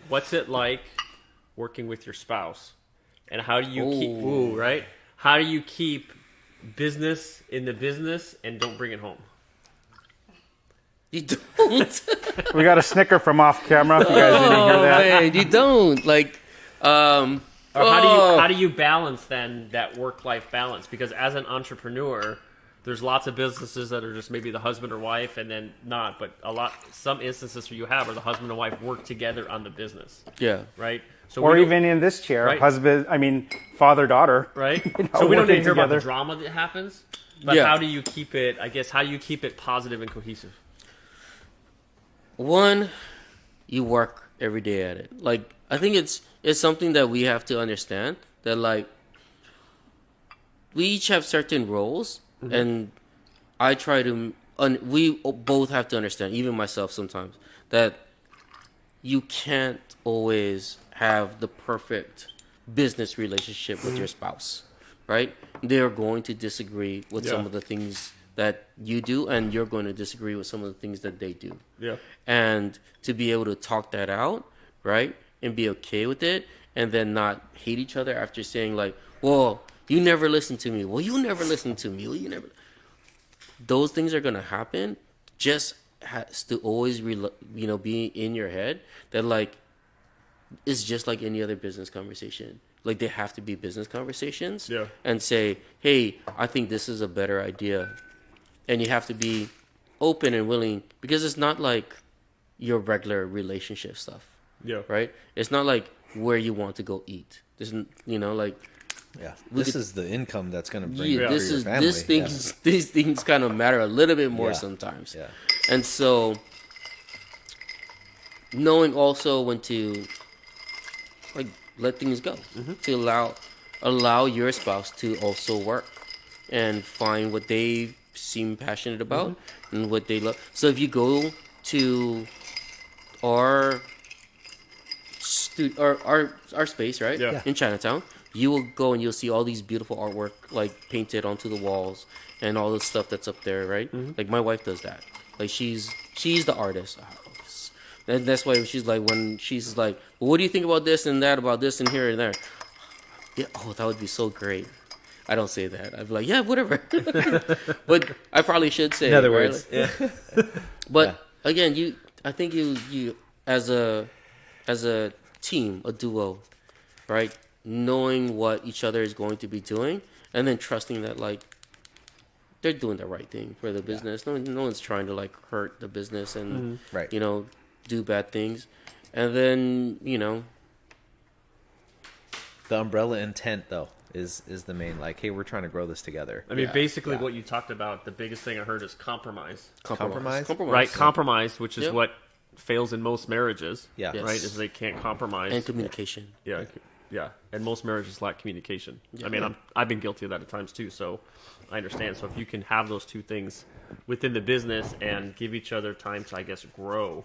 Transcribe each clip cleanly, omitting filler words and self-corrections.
what's it like working with your spouse? And how do you keep, how do you keep business in the business and don't bring it home? You don't. We got a snicker from off camera. If you guys didn't hear that. Man, you don't. Like, how do you balance then that work-life balance? Because as an entrepreneur, there's lots of businesses that are just maybe the husband or wife and then not. But some instances where you have where the husband and wife work together on the business. Yeah. Right? So or even in this chair, right? Father-daughter. Right? You know, so we don't need to hear together. about the drama that happens. But how do you keep it, how do you keep it positive and cohesive? One, you work every day at it. Like, I think it's something that we have to understand that, like, we each have certain roles, and I try to, we both have to understand, even myself sometimes, that you can't always have the perfect business relationship with your spouse, right? They're going to disagree with some of the things that you do, and you're going to disagree with some of the things that they do. Yeah. And to be able to talk that out, right, and be okay with it, and then not hate each other after saying, like, well, you never listen to me. Well, you never listen to me. Well, you never. Those things are going to happen. Just has to always, be in your head that, like, it's just like any other business conversation. Like, they have to be business conversations. Yeah. And say, hey, I think this is a better idea. And you have to be open and willing, because it's not like your regular relationship stuff. Yeah. Right? It's not like where you want to go eat. This is, like. Yeah. This is the income that's going to bring you this your is family. These things kind of matter a little bit more sometimes. Yeah. And so knowing also when to, like, let things go, to allow your spouse to also work and find what they seem passionate about and what they love. So if you go to our space, right, in Chinatown, you will go and you'll see all these beautiful artwork, like, painted onto the walls and all the stuff that's up there, right? Like, my wife does that. Like, she's the artist. And that's why she's like, when she's like, well, what do you think about this and that, about this and here and there? Yeah, that would be so great. I don't say that. I'd be like, yeah, whatever. But I probably should say. In other right? words, But again, I think you as a team, a duo, right? Knowing what each other is going to be doing, and then trusting that, like, they're doing the right thing for the business. No one's trying to, like, hurt the business and do bad things. And then the umbrella intent, though, is the main, like, hey, we're trying to grow this together. I mean, basically what you talked about, the biggest thing I heard is compromise. Compromise? Right, compromise, which is what fails in most marriages. Yeah. Right, is they can't compromise. And communication. Yeah, yeah. And most marriages lack communication. I mean, I've been guilty of that at times too, so I understand. So if you can have those two things within the business and give each other time to, I guess, grow,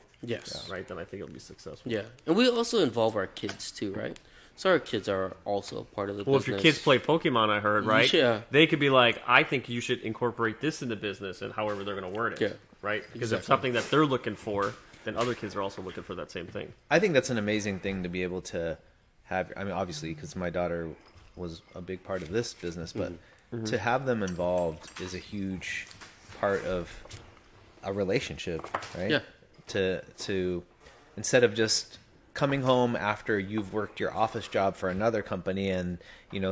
right, then I think it'll be successful. Yeah, and we also involve our kids too, right? So our kids are also a part of the business. Well, if your kids play Pokemon, I heard, right? Yeah. They could be like, I think you should incorporate this in the business, and however they're going to word it, right? Because if something that they're looking for, then other kids are also looking for that same thing. I think that's an amazing thing to be able to have. I mean, obviously, because my daughter was a big part of this business, but to have them involved is a huge part of a relationship, right? Yeah. To instead of just coming home after you've worked your office job for another company and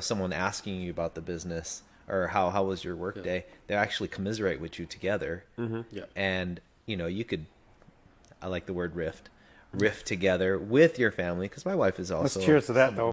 someone asking you about the business or how was your work day, they actually commiserate with you together. And you could, I like the word riff together with your family, because my wife is also. Let's cheers to that, though.